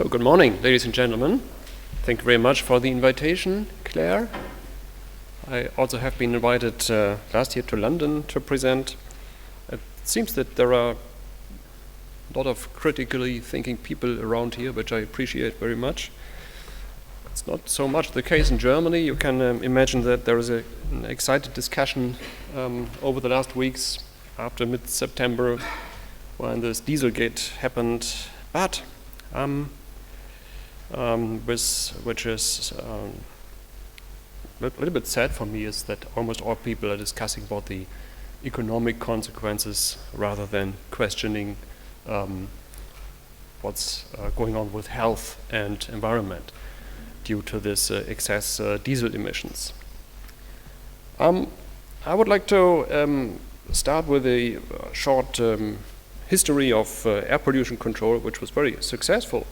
So good morning, ladies and gentlemen. Thank you very much for the invitation, Claire. I also have been invited last year to London to present. It seems that there are a lot of critically thinking people around here, which I appreciate very much. It's not so much the case in Germany. You can imagine that there is an excited discussion over the last weeks after mid-September when this Dieselgate happened. But which is a little bit sad for me is that almost all people are discussing about the economic consequences rather than questioning what's going on with health and environment due to this excess diesel emissions. I would like to start with a short history of air pollution control, which was very successful.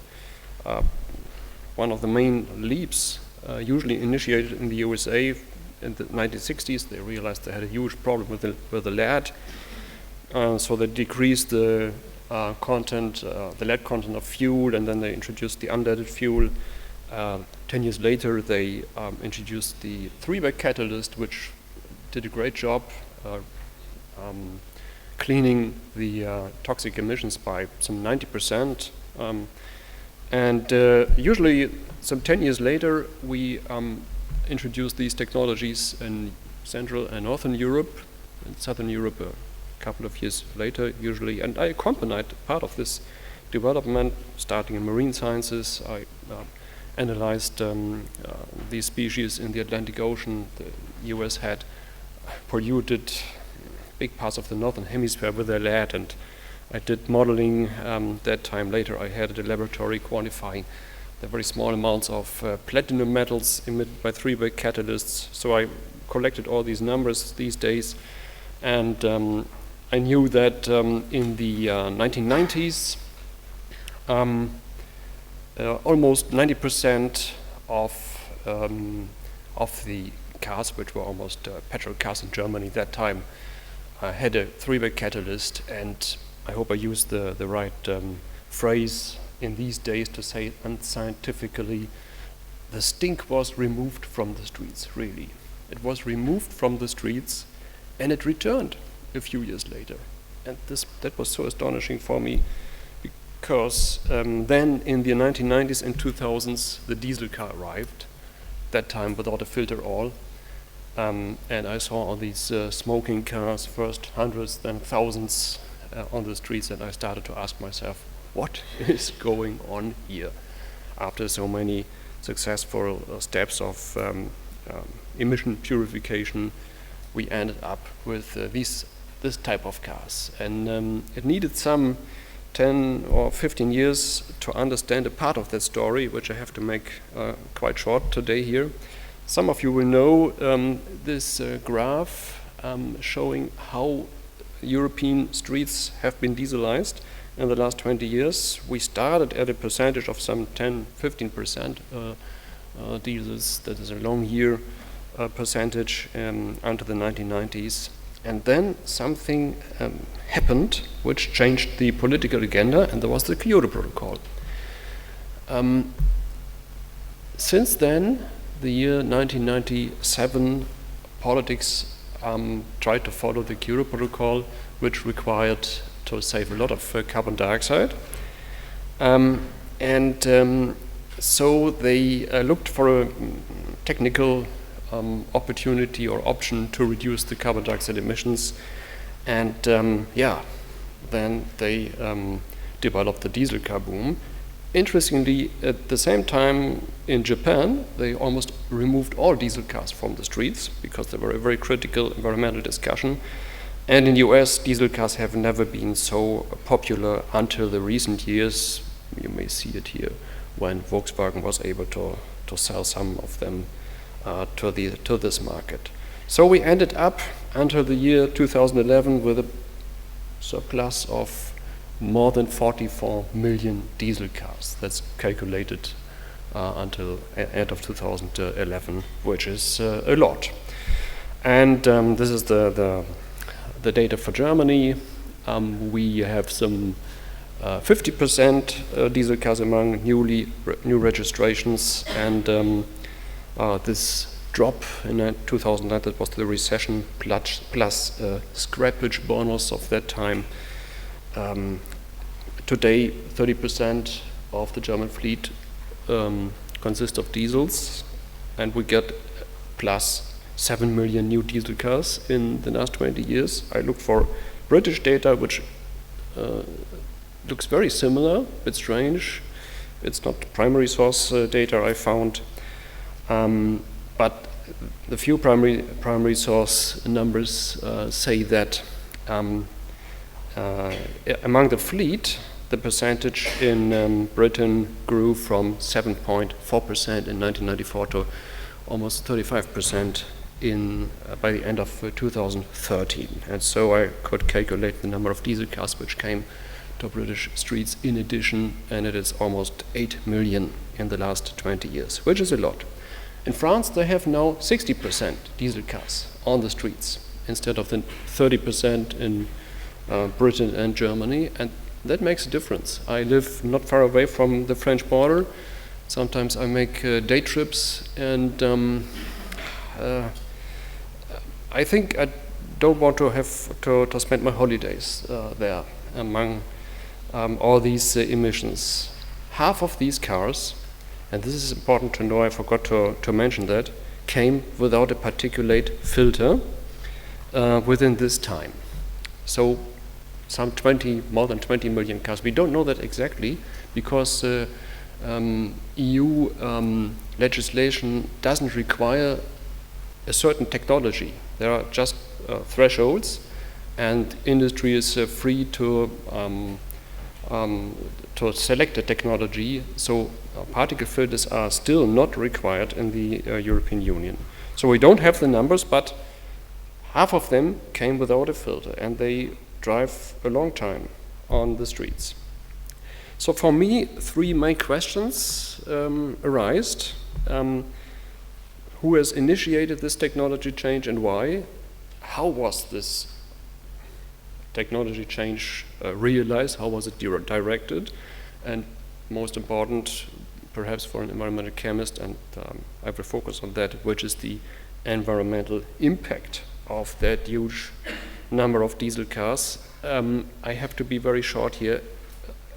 One of the main leaps usually initiated in the USA in the 1960s. They realized they had a huge problem with the lead, so they decreased the lead content of fuel, and then they introduced the unleaded fuel. 10 years later, they introduced the three-way catalyst, which did a great job cleaning the toxic emissions by some 90%. And usually, some 10 years later, we introduced these technologies in Central and Northern Europe, and Southern Europe a couple of years later, usually. And I accompanied part of this development, starting in marine sciences. I analyzed these species in the Atlantic Ocean. The US had polluted big parts of the northern hemisphere with their lead, and I did modeling that time. Later I had a laboratory quantifying the very small amounts of platinum metals emitted by three-way catalysts. So I collected all these numbers these days, and I knew that in the 1990s almost 90% of the cars, which were almost petrol cars in Germany at that time, had a three-way catalyst. And I hope I used the right phrase in these days to say it unscientifically. The stink was removed from the streets, really. It was removed from the streets, and it returned a few years later. And that was so astonishing for me, because then in the 1990s and 2000s, the diesel car arrived, that time without a filter all. And I saw all these smoking cars, first hundreds, then thousands on the streets, and I started to ask myself, what is going on here? After so many successful steps of emission purification, we ended up with this type of cars. And it needed some 10 or 15 years to understand a part of that story, which I have to make quite short today here. Some of you will know this graph showing how European streets have been dieselized in the last 20 years. We started at a percentage of some 10-15% diesels. That is a long year percentage until the 1990s. And then something happened which changed the political agenda, and there was the Kyoto Protocol. Since then, the year 1997, politics tried to follow the Kyoto Protocol, which required to save a lot of carbon dioxide. So they looked for a technical opportunity or option to reduce the carbon dioxide emissions. And then they developed the diesel car boom. Interestingly, at the same time in Japan, they almost removed all diesel cars from the streets because they were a very critical environmental discussion. And in the US, diesel cars have never been so popular until the recent years. You may see it here when Volkswagen was able to sell some of them to this market. So we ended up until the year 2011 with a surplus of more than 44 million diesel cars. That's calculated until end of 2011, which is a lot. And this is the data for Germany. We have some 50% diesel cars among new registrations, and this drop in 2009, that was the recession plus scrappage bonus of that time. Today, 30% of the German fleet consists of diesels, and we get plus 7 million new diesel cars in the last 20 years. I looked for British data, which looks very similar, a bit strange. It's not primary source data I found, but the few primary source numbers say that among the fleet, the percentage in Britain grew from 7.4% in 1994 to almost 35% by the end of 2013. And so I could calculate the number of diesel cars which came to British streets in addition, and it is almost 8 million in the last 20 years, which is a lot. In France, they have now 60% diesel cars on the streets instead of the 30% in Britain and Germany, and that makes a difference. I live not far away from the French border. Sometimes I make day trips, and I think I don't want to have to spend my holidays there among all these emissions. Half of these cars, and this is important to know, I forgot to mention that, came without a particulate filter within this time. So more than 20 million cars. We don't know that exactly because EU legislation doesn't require a certain technology. There are just thresholds, and industry is free to select a technology. So particle filters are still not required in the European Union. So we don't have the numbers, but half of them came without a filter, and they drive a long time on the streets. So for me, three main questions arise. Who has initiated this technology change and why? How was this technology change realized? How was it directed? And most important, perhaps for an environmental chemist, and I will focus on that, which is the environmental impact of that huge number of diesel cars. I have to be very short here.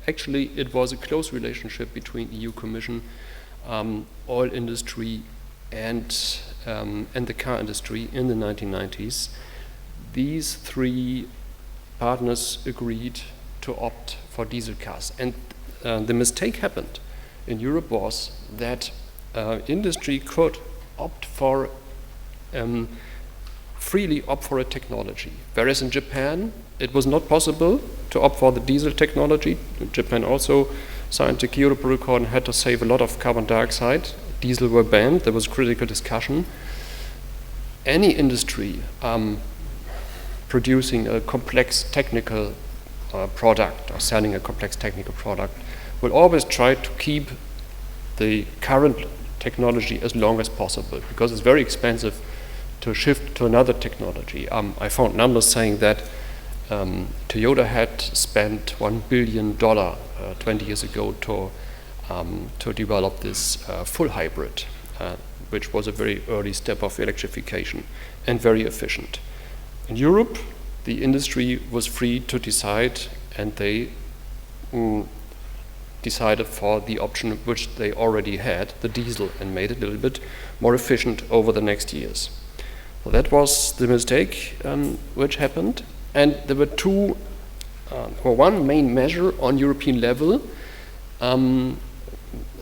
Actually, it was a close relationship between EU Commission, oil industry, and the car industry in the 1990s. These three partners agreed to opt for diesel cars. And the mistake happened in Europe was that industry could freely opt for a technology. Whereas in Japan, it was not possible to opt for the diesel technology. Japan also signed the Kyoto Protocol and had to save a lot of carbon dioxide. Diesel were banned. There was critical discussion. Any industry producing a complex technical product or selling a complex technical product will always try to keep the current technology as long as possible because it's very expensive to shift to another technology. I found numbers saying that Toyota had spent $1 billion 20 years ago to develop this full hybrid, which was a very early step of electrification and very efficient. In Europe, the industry was free to decide, and they decided for the option which they already had, the diesel, and made it a little bit more efficient over the next years. So that was the mistake which happened, and there were one main measure on European level,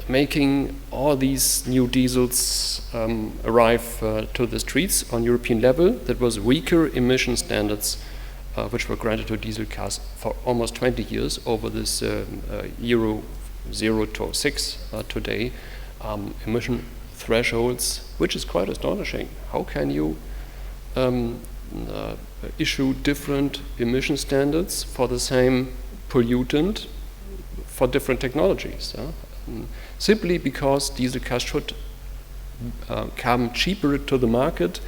making all these new diesels arrive to the streets on European level. That was weaker emission standards which were granted to diesel cars for almost 20 years over this Euro 0 to 6 today, emission thresholds, which is quite astonishing. How can you issue different emission standards for the same pollutant for different technologies? Simply because diesel cars should come cheaper to the market.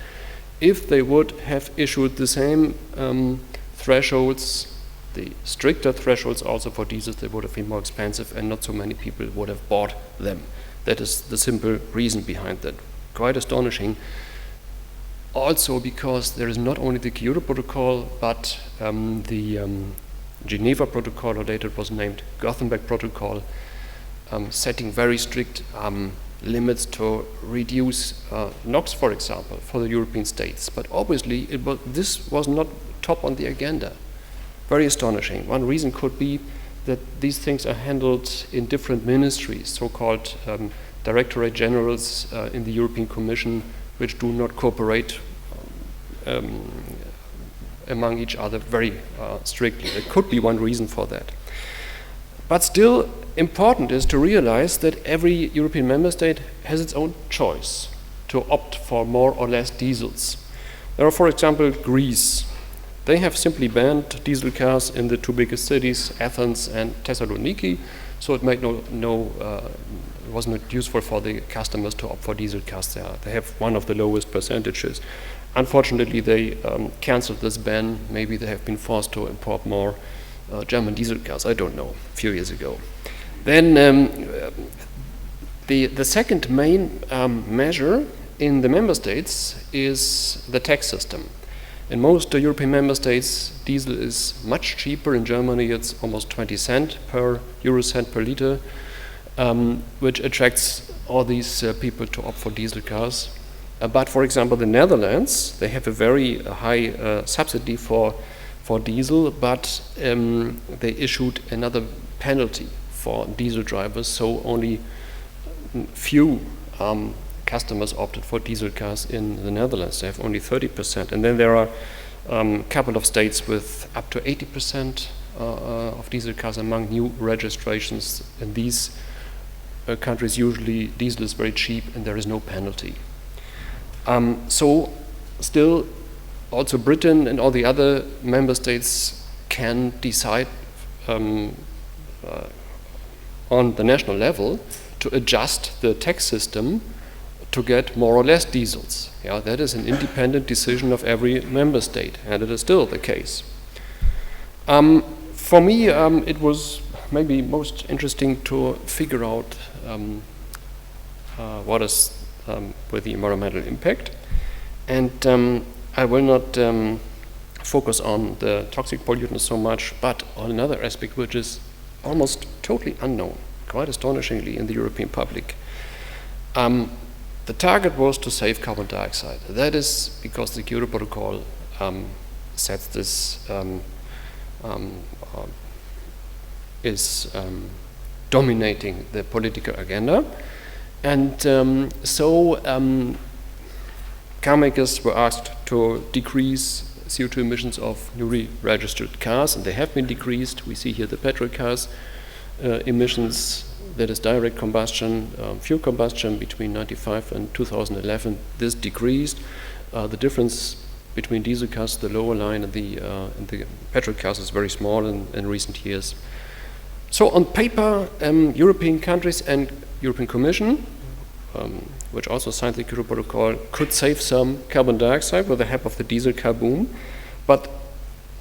If they would have issued the same thresholds the stricter thresholds also for diesels, they would have been more expensive and not so many people would have bought them. That is the simple reason behind that. Quite astonishing. Also because there is not only the Kyoto Protocol, but the Geneva Protocol, or later it was named Gothenburg Protocol, setting very strict limits to reduce NOx, for example, for the European states. But obviously, this was not top on the agenda. Very astonishing. One reason could be that these things are handled in different ministries, so-called directorate generals in the European Commission, which do not cooperate among each other very strictly. There could be one reason for that. But still important is to realize that every European member state has its own choice to opt for more or less diesels. There are, for example, Greece. They have simply banned diesel cars in the two biggest cities, Athens and Thessaloniki, so it made it was not useful for the customers to opt for diesel cars there. They have one of the lowest percentages. Unfortunately, they cancelled this ban. Maybe they have been forced to import more German diesel cars, I don't know, a few years ago. Then the second main measure in the member states is the tax system. In most European member states, diesel is much cheaper. In Germany, it's almost 20 cent per euro cent per liter, which attracts all these people to opt for diesel cars. But for example, the Netherlands, they have a very high subsidy for diesel, but they issued another penalty for diesel drivers, so only few customers opted for diesel cars in the Netherlands. They have only 30%. And then there are a couple of states with up to 80% of diesel cars among new registrations. In these countries, usually diesel is very cheap and there is no penalty. So still, also Britain and all the other member states can decide on the national level to adjust the tax system to get more or less diesels. Yeah, that is an independent decision of every member state, and it is still the case. For me, it was maybe most interesting to figure out what is with the environmental impact. And I will not focus on the toxic pollutants so much, but on another aspect which is almost totally unknown, quite astonishingly in the European public. The target was to save carbon dioxide. That is because the Kyoto Protocol sets this, is dominating the political agenda. And so car makers were asked to decrease CO2 emissions of newly registered cars, and they have been decreased. We see here the petrol cars emissions, that is direct combustion, fuel combustion between 1995 and 2011. This decreased. The difference between diesel cars, the lower line, and the petrol cars is very small in recent years. So on paper, European countries and European Commission, which also signed the Kyoto Protocol, could save some carbon dioxide with the help of the diesel car boom. But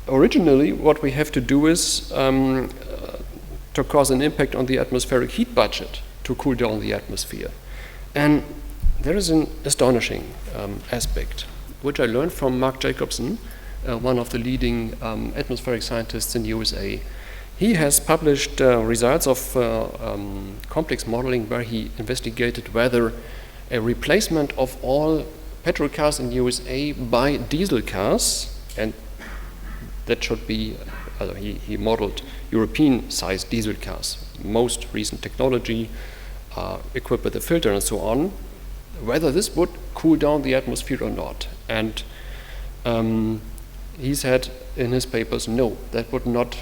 originally, what we have to do is to cause an impact on the atmospheric heat budget to cool down the atmosphere. And there is an astonishing aspect, which I learned from Mark Jacobson, one of the leading atmospheric scientists in the USA. He has published results of complex modeling where he investigated whether a replacement of all petrol cars in the USA by diesel cars, and that should be, he modeled European-sized diesel cars, most recent technology, equipped with a filter and so on, whether this would cool down the atmosphere or not. And he said in his papers, no, that would not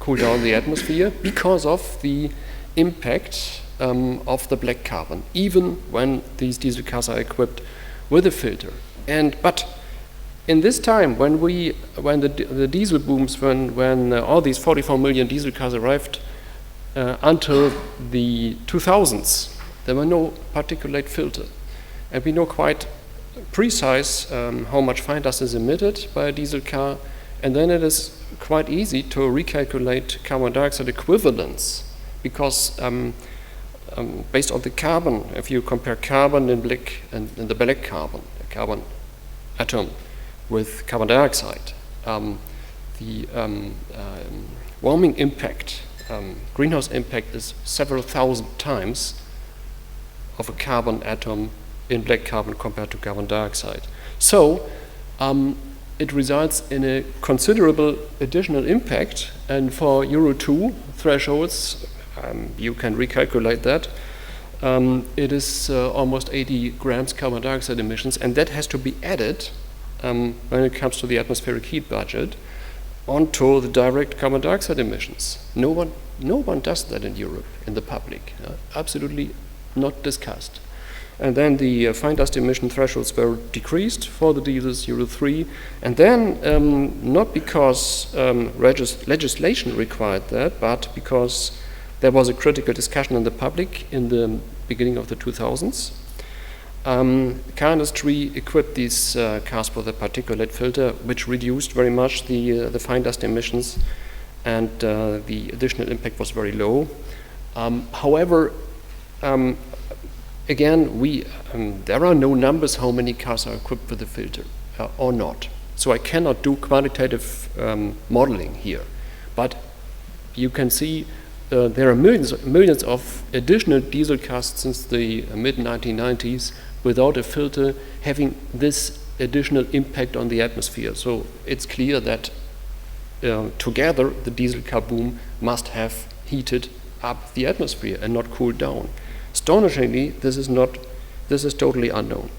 cool down the atmosphere because of the impact of the black carbon, even when these diesel cars are equipped with a filter. But in this time, when the diesel booms, when all these 44 million diesel cars arrived until the 2000s, there were no particulate filter, and we know quite precise how much fine dust is emitted by a diesel car And then it is quite easy to recalculate carbon dioxide equivalence, because based on the carbon, if you compare carbon in black and the black carbon, the carbon atom, with carbon dioxide, the warming impact, greenhouse impact is several thousand times of a carbon atom in black carbon compared to carbon dioxide. So it results in a considerable additional impact, and for Euro 2 thresholds, you can recalculate that, it is almost 80 grams carbon dioxide emissions, and that has to be added when it comes to the atmospheric heat budget onto the direct carbon dioxide emissions. No one does that in Europe, in the public. Absolutely not discussed. And then the fine dust emission thresholds were decreased for the diesels Euro 3, and then not because legislation required that, but because there was a critical discussion in the public in the beginning of the 2000s. Car industry equipped these cars with a particulate filter, which reduced very much the fine dust emissions, and the additional impact was very low. However, again, there are no numbers how many cars are equipped with the filter or not. So I cannot do quantitative modeling here. But you can see there are millions of additional diesel cars since the mid-1990s without a filter having this additional impact on the atmosphere. So it's clear that together the diesel car boom must have heated up the atmosphere and not cooled down. Astonishingly, this is totally unknown.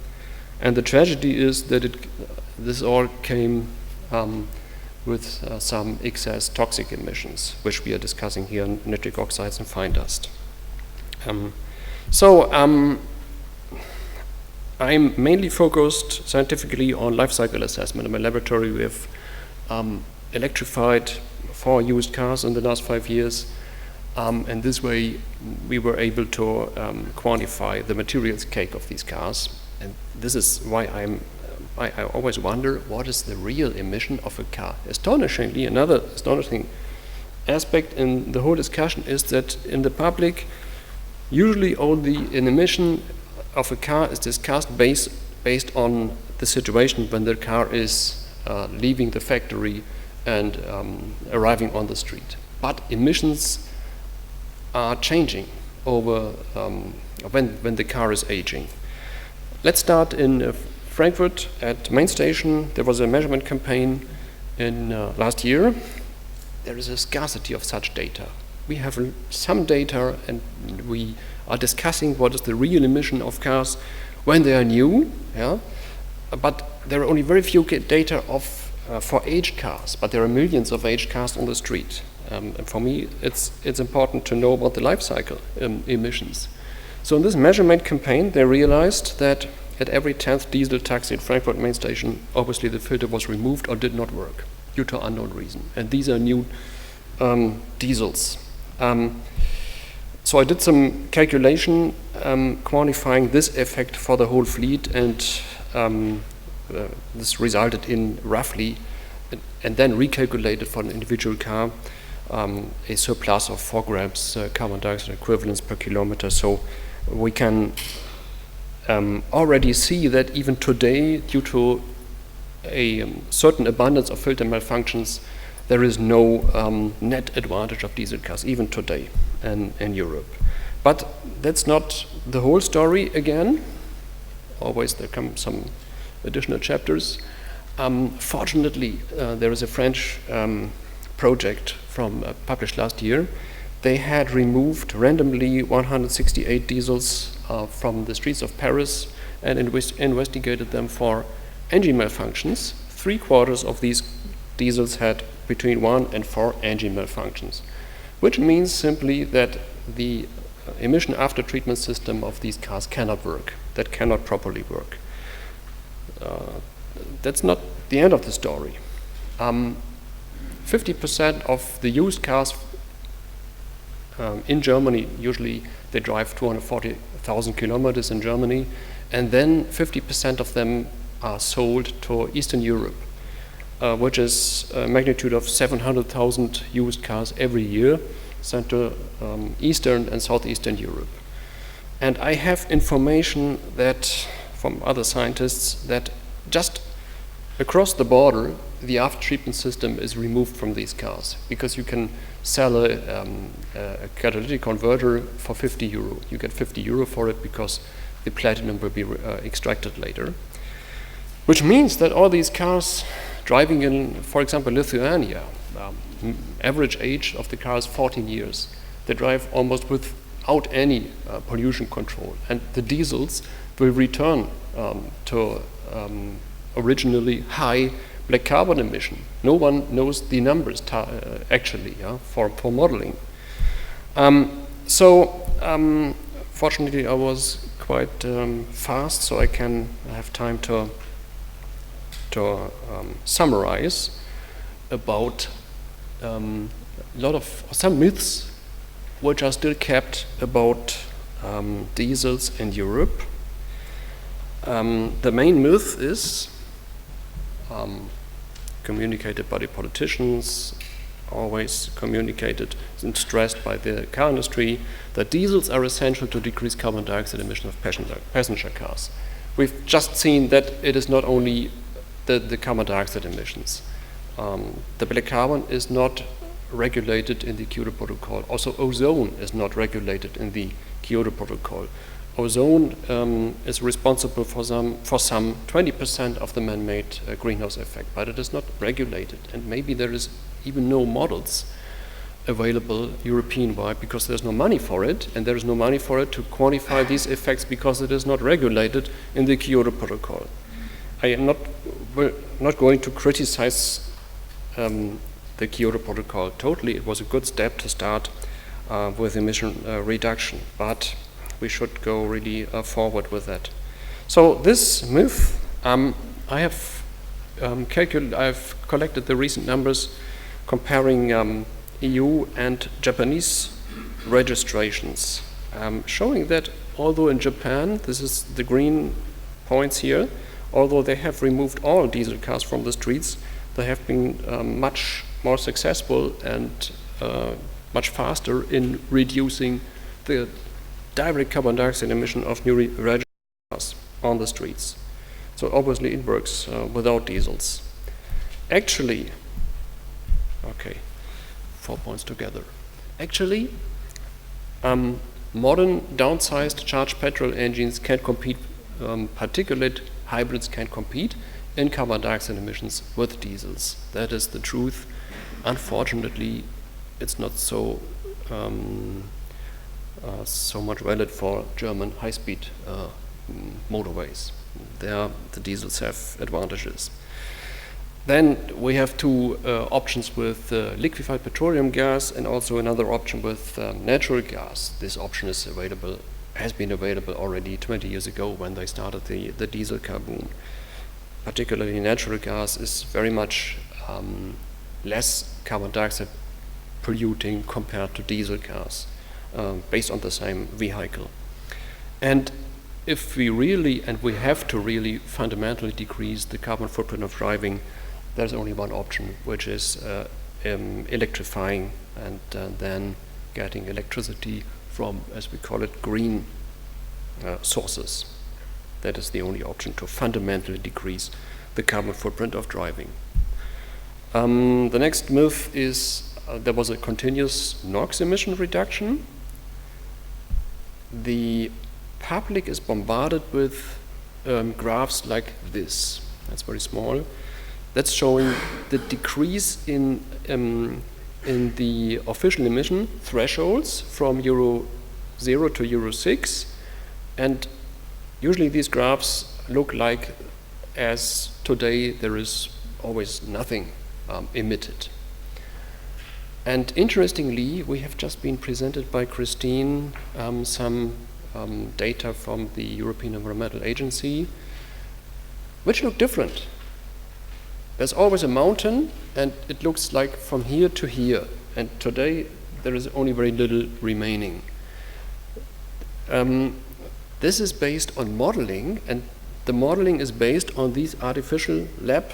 And the tragedy is that this all came with some excess toxic emissions, which we are discussing here, nitric oxides and fine dust. I'm mainly focused scientifically on life cycle assessment. In my laboratory, we have electrified 4 used cars in the last 5 years. And this way, we were able to quantify the materials cake of these cars. And this is why I always wonder, what is the real emission of a car? Astonishingly, another astonishing aspect in the whole discussion is that in the public, usually only an emission of a car is discussed based on the situation when the car is leaving the factory and arriving on the street. But emissions are changing over when the car is aging. Let's start in Frankfurt at main station. There was a measurement campaign in last year. There is a scarcity of such data. We have some data, and we are discussing what is the real emission of cars when they are new. Yeah? But there are only very few data for aged cars, but there are millions of aged cars on the street. And for me, it's important to know about the life cycle emissions. So in this measurement campaign, they realized that at every 10th diesel taxi at Frankfurt main station, obviously the filter was removed or did not work due to unknown reason. And these are new diesels. So I did some calculation quantifying this effect for the whole fleet, and this resulted in roughly, and then recalculated for an individual car, a surplus of 4 grams carbon dioxide equivalents per kilometer. So we can already see that even today, due to a certain abundance of filter malfunctions, there is no net advantage of diesel cars, even today in Europe. But that's not the whole story again. Always there come some additional chapters. Fortunately, there is a French project published last year. They had removed randomly 168 diesels from the streets of Paris and investigated them for engine malfunctions. 3/4 of these diesels had between 1 and 4 engine malfunctions, which means simply that the emission after treatment system of these cars cannot work, that cannot properly work. That's not the end of the story. 50% of the used cars in Germany, usually they drive 240,000 kilometers in Germany, and then 50% of them are sold to Eastern Europe. which is a magnitude of 700,000 used cars every year, Central, Eastern and Southeastern Europe. And I have information that from other scientists that just across the border, the after-treatment system is removed from these cars because you can sell a catalytic converter for 50 euro. You get 50 euro for it because the platinum will be extracted later. Which means that all these cars driving in, for example, Lithuania, average age of the car is 14 years. They drive almost without any pollution control. And the diesels will return to originally high black carbon emission. No one knows the numbers actually for modeling. Fortunately, I was quite fast, so I have time to summarize about some myths which are still kept about diesels in Europe. The main myth is communicated by the politicians, always communicated and stressed by the car industry, that diesels are essential to decrease carbon dioxide emission of passenger cars. We've just seen that it is not only the carbon dioxide emissions. The black carbon is not regulated in the Kyoto Protocol. Also, ozone is not regulated in the Kyoto Protocol. Ozone is responsible for some 20% of the man-made greenhouse effect, but it is not regulated. And maybe there is even no models available European-wide because there's no money for it, and there is no money for it to quantify these effects because it is not regulated in the Kyoto Protocol. I am not going to criticize the Kyoto Protocol totally. It was a good step to start with emission reduction, but we should go really forward with that. So this myth, I've collected the recent numbers comparing EU and Japanese registrations, showing that although in Japan, this is the green points here, although they have removed all diesel cars from the streets, they have been much more successful and much faster in reducing the direct carbon dioxide emission of new registered cars on the streets. So obviously it works without diesels. Actually, okay, 4 points together. Actually, modern downsized charged petrol engines can compete, particulate hybrids can compete in carbon dioxide emissions with diesels. That is the truth. Unfortunately, it's not so much valid for German high-speed motorways. There, the diesels have advantages. Then we have two options with liquefied petroleum gas and also another option with natural gas. This option is available, has been available already 20 years ago when they started the diesel car boom. Particularly natural gas is very much less carbon dioxide polluting compared to diesel cars based on the same vehicle. And if we really, and we have to really fundamentally decrease the carbon footprint of driving, there's only one option, which is electrifying and then getting electricity from, as we call it, green sources. That is the only option to fundamentally decrease the carbon footprint of driving. The next myth is there was a continuous NOx emission reduction. The public is bombarded with graphs like this. That's very small. That's showing the decrease in the official emission thresholds from Euro 0 to Euro 6. And usually these graphs look like as today there is always nothing emitted. And interestingly, we have just been presented by Christine some data from the European Environmental Agency, which look different. There's always a mountain, and it looks like from here to here. And today, there is only very little remaining. This is based on modeling, and the modeling is based on these artificial lab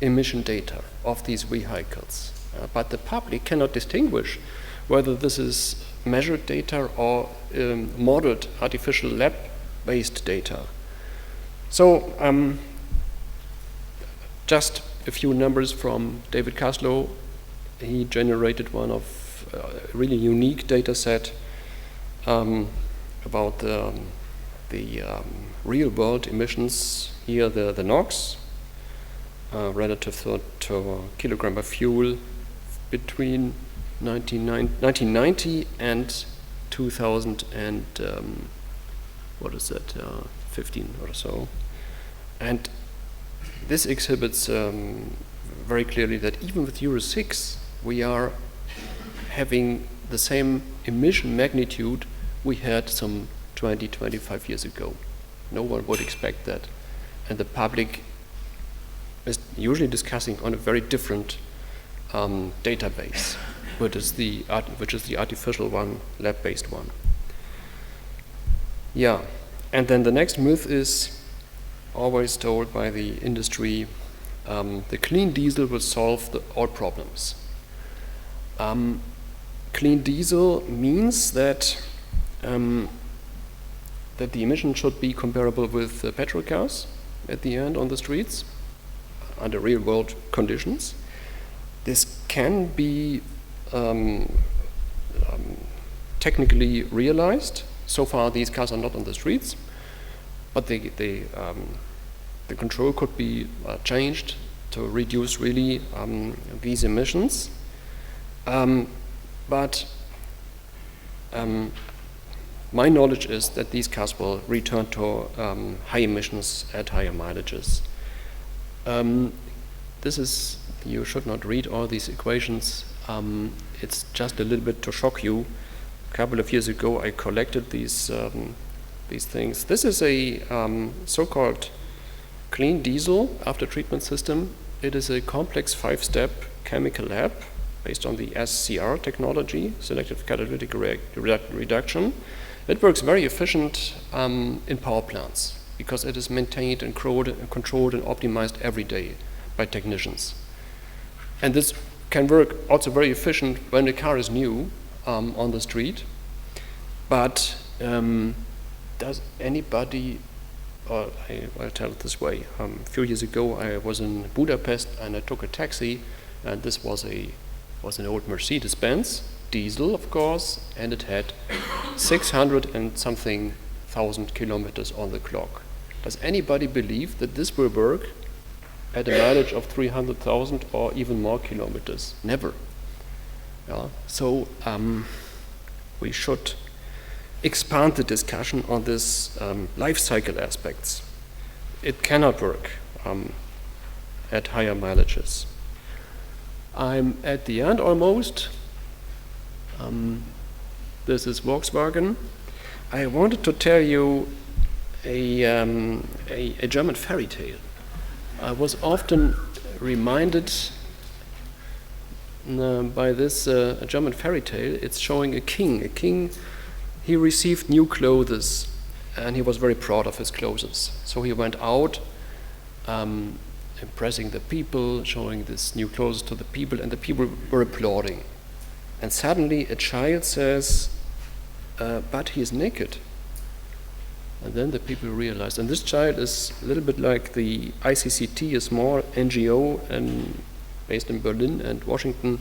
emission data of these vehicles. But the public cannot distinguish whether this is measured data or modeled artificial lab-based data. So just a few numbers from David Caslow. He generated one of a really unique data set about the real-world emissions. Here the NOx relative to kilogram of fuel between 1990 and 2000 and 15 or so. And this exhibits very clearly that even with Euro 6, we are having the same emission magnitude we had some 20, 25 years ago. No one would expect that. And the public is usually discussing on a very different database, which is the artificial one, lab-based one. Yeah, and then the next myth is always told by the industry, the clean diesel will solve all problems. Clean diesel means that that the emission should be comparable with petrol cars at the end on the streets under real-world conditions. This can be technically realized. So far, these cars are not on the streets, but the control could be changed to reduce really these emissions. But my knowledge is that these cars will return to high emissions at higher mileages. This is, you should not read all these equations. It's just a little bit to shock you. A couple of years ago, I collected these things. This is a so-called clean diesel after treatment system. It is a complex 5-step chemical lab based on the SCR technology, selective catalytic reduction. It works very efficient in power plants because it is maintained and controlled and optimized every day by technicians. And this can work also very efficient when the car is new on the street. But does anybody, or I'll tell it this way, a few years ago I was in Budapest and I took a taxi, and this was an old Mercedes-Benz, diesel of course, and it had 600 and something thousand kilometers on the clock. Does anybody believe that this will work at a mileage of 300,000 or even more kilometers? Never. Yeah. So we should expand the discussion on this life cycle aspects. It cannot work at higher mileages. I'm at the end almost. This is Volkswagen. I wanted to tell you a German fairy tale. I was often reminded by this German fairy tale. It's showing a king. A king, he received new clothes and he was very proud of his clothes. So he went out impressing the people, showing this new clothes to the people, and the people were applauding. And suddenly a child says, but he is naked. And then the people realized, and this child is a little bit like the ICCT, a small NGO based in Berlin and Washington,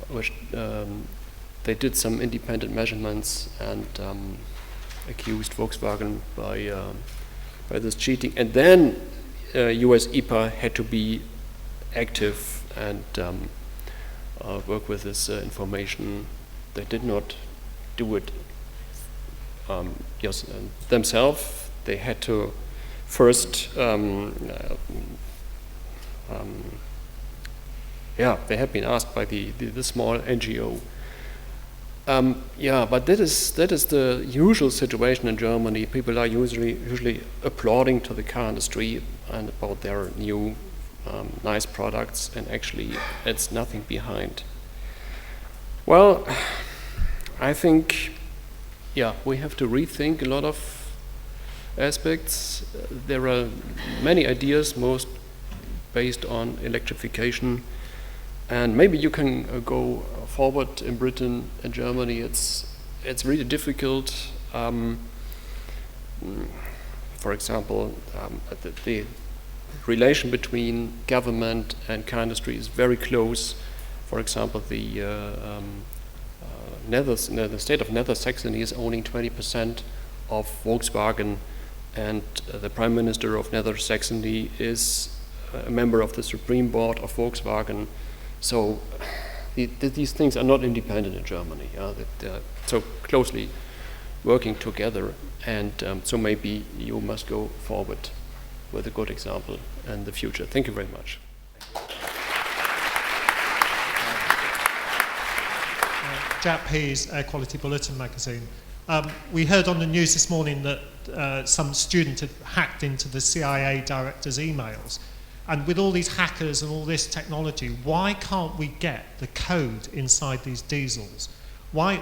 which they did some independent measurements and accused Volkswagen by this cheating. And then US EPA had to be active and work with this information. They did not do it themselves. They had to first, they had been asked by the small NGO. But that is the usual situation in Germany. People are usually applauding to the car industry and about their new nice products, and actually it's nothing behind. Well, I think we have to rethink a lot of aspects. There are many ideas. Most based on electrification. And maybe you can go forward in Britain and Germany. It's really difficult. For example, the relation between government and car industry is very close. For example, the state of Nether Saxony is owning 20% of Volkswagen, and the Prime Minister of Nether Saxony is a member of the Supreme Board of Volkswagen. So these things are not independent in Germany. They're so closely working together, and so maybe you must go forward with a good example in the future. Thank you very much. Jaap Hees, Air Quality Bulletin magazine. We heard on the news this morning that some student had hacked into the CIA director's emails. And with all these hackers and all this technology, why can't we get the code inside these diesels? Why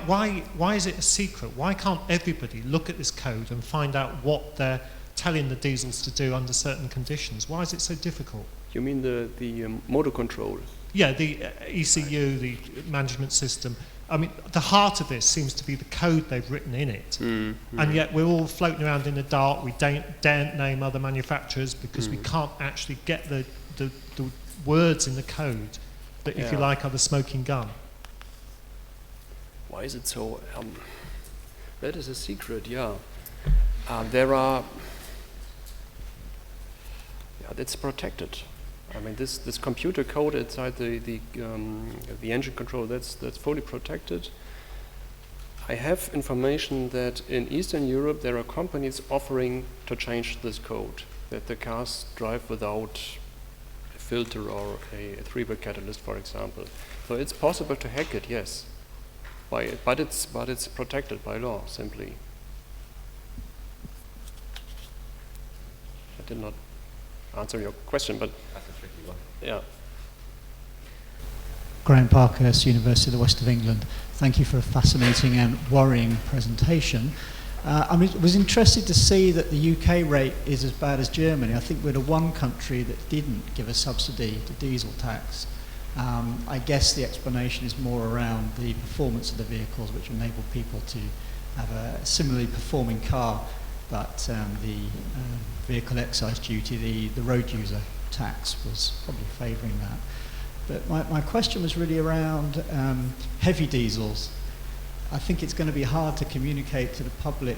is it a secret? Why can't everybody look at this code and find out what they're telling the diesels to do under certain conditions? Why is it so difficult? You mean the motor control? Yeah, the ECU, the management system. I mean, the heart of this seems to be the code they've written in it. And yet we're all floating around in the dark. We daren't name other manufacturers because we can't actually get the words in the code that, if you like, are the smoking gun. Why is it so? That is a secret, yeah. There are... Yeah, it's protected. I mean, this computer code inside the engine control, that's fully protected. I have information that in Eastern Europe there are companies offering to change this code, that the cars drive without a filter or a three-way catalyst, for example. So it's possible to hack it, yes, but it's protected by law, simply. I did not answer your question, but that's a tricky one. Yeah. Graham Parkhurst, University of the West of England. Thank you for a fascinating and worrying presentation. I was interested to see that the UK rate is as bad as Germany. I think we're the one country that didn't give a subsidy to diesel tax. I guess the explanation is more around the performance of the vehicles, which enable people to have a similarly performing car, but the vehicle excise duty, the road user tax was probably favouring that. But my question was really around heavy diesels. I think it's going to be hard to communicate to the public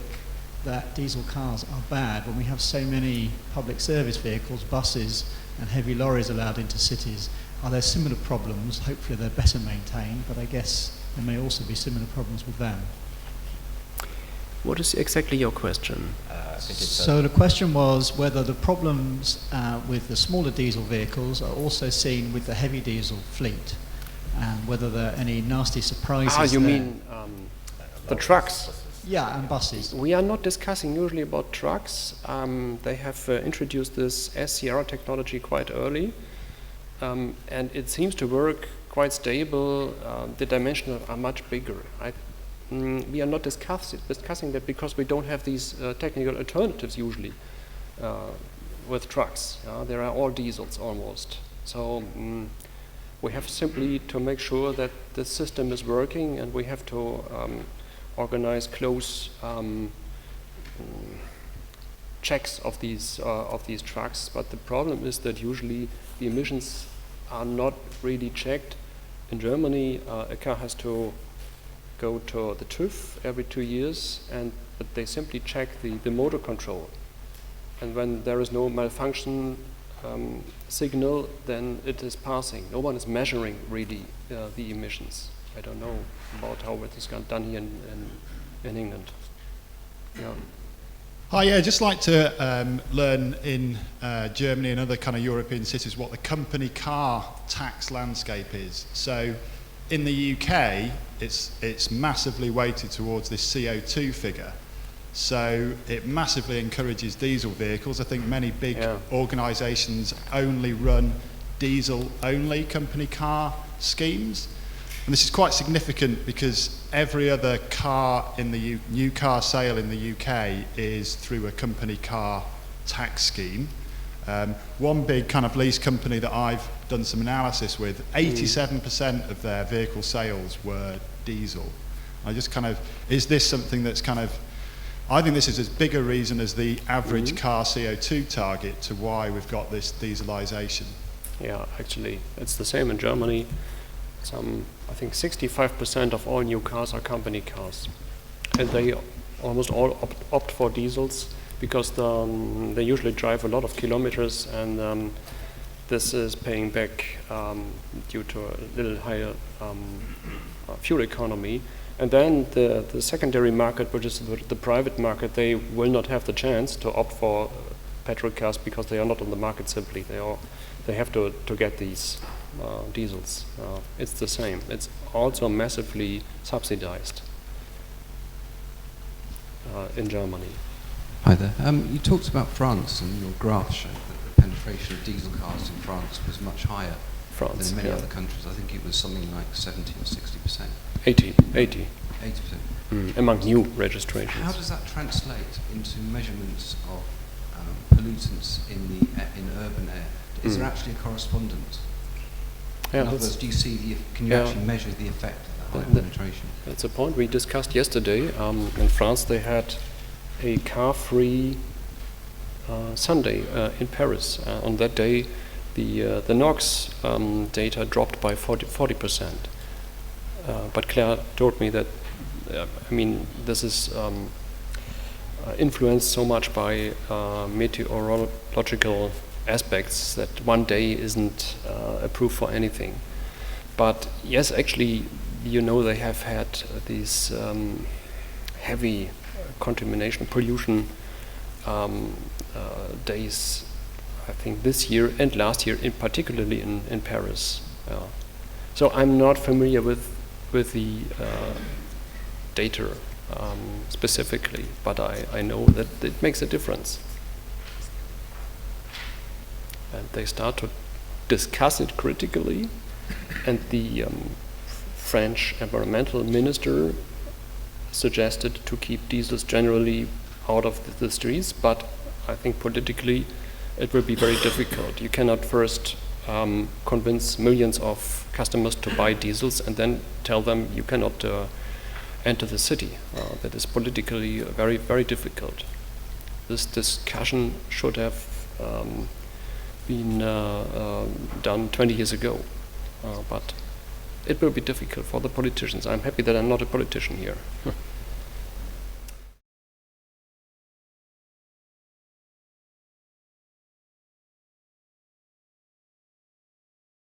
that diesel cars are bad when we have so many public service vehicles, buses and heavy lorries allowed into cities. Are there similar problems? Hopefully they're better maintained, but I guess there may also be similar problems with them. What is exactly your question? So the question was whether the problems with the smaller diesel vehicles are also seen with the heavy diesel fleet, and whether there are any nasty surprises. You mean the trucks? Yeah, and buses. We are not discussing usually about trucks. They have introduced this SCR technology quite early, and it seems to work quite stable. The dimensions are much bigger. We are not discussing that because we don't have these technical alternatives usually with trucks. There are all diesels almost. So we have simply to make sure that the system is working, and we have to organize close checks of these trucks. But the problem is that usually the emissions are not really checked. In Germany, a car has to go to the TÜV every 2 years, but they simply check the motor control. And when there is no malfunction signal, then it is passing. No one is measuring really the emissions. I don't know about how it is done here in England. Yeah. Hi, yeah, I'd just like to learn in Germany and other kind of European cities what the company car tax landscape is. So in the UK, it's massively weighted towards this CO2 figure. So it massively encourages diesel vehicles. I think many big organisations only run diesel-only company car schemes. And this is quite significant because every other car in the new car sale in the UK is through a company car tax scheme. One big kind of lease company that I've done some analysis with, 87% of their vehicle sales were diesel. I just kind of, is this something that's kind of, I think this is as big a reason as the average car CO2 target to why we've got this dieselization. Yeah, actually, it's the same in Germany. I think 65% of all new cars are company cars, and they almost all opt for diesels because they usually drive a lot of kilometers, and this is paying back due to a little higher fuel economy. And then the secondary market, which is the private market, they will not have the chance to opt for petrol cars because they are not on the market simply. They have to get these diesels. It's the same. It's also massively subsidized in Germany. Hi there. You talked about France, and your graph showed that the penetration of diesel cars in France was much higher than in many other countries. I think it was something like 70 or 60%. 80. 80%. Among new registrations. How does that translate into measurements of pollutants in urban air? Is there actually a correspondence? Yeah, in other words, can you actually measure the effect of that high penetration? That's a point we discussed yesterday. In France, they had a car-free Sunday in Paris. On that day, the NOx data dropped by 40%. But Claire told me that, this is influenced so much by meteorological aspects that one day isn't a proof for anything. But yes, actually, they have had these heavy contamination, pollution days, I think this year and last year, particularly in Paris. So I'm not familiar with the data specifically, but I know that it makes a difference. And they start to discuss it critically, and the French environmental minister suggested to keep diesels generally out of the streets, but I think politically it will be very difficult. You cannot first convince millions of customers to buy diesels and then tell them you cannot enter the city. That is politically very, very difficult. This discussion should have been done 20 years ago, but it will be difficult for the politicians. I'm happy that I'm not a politician here.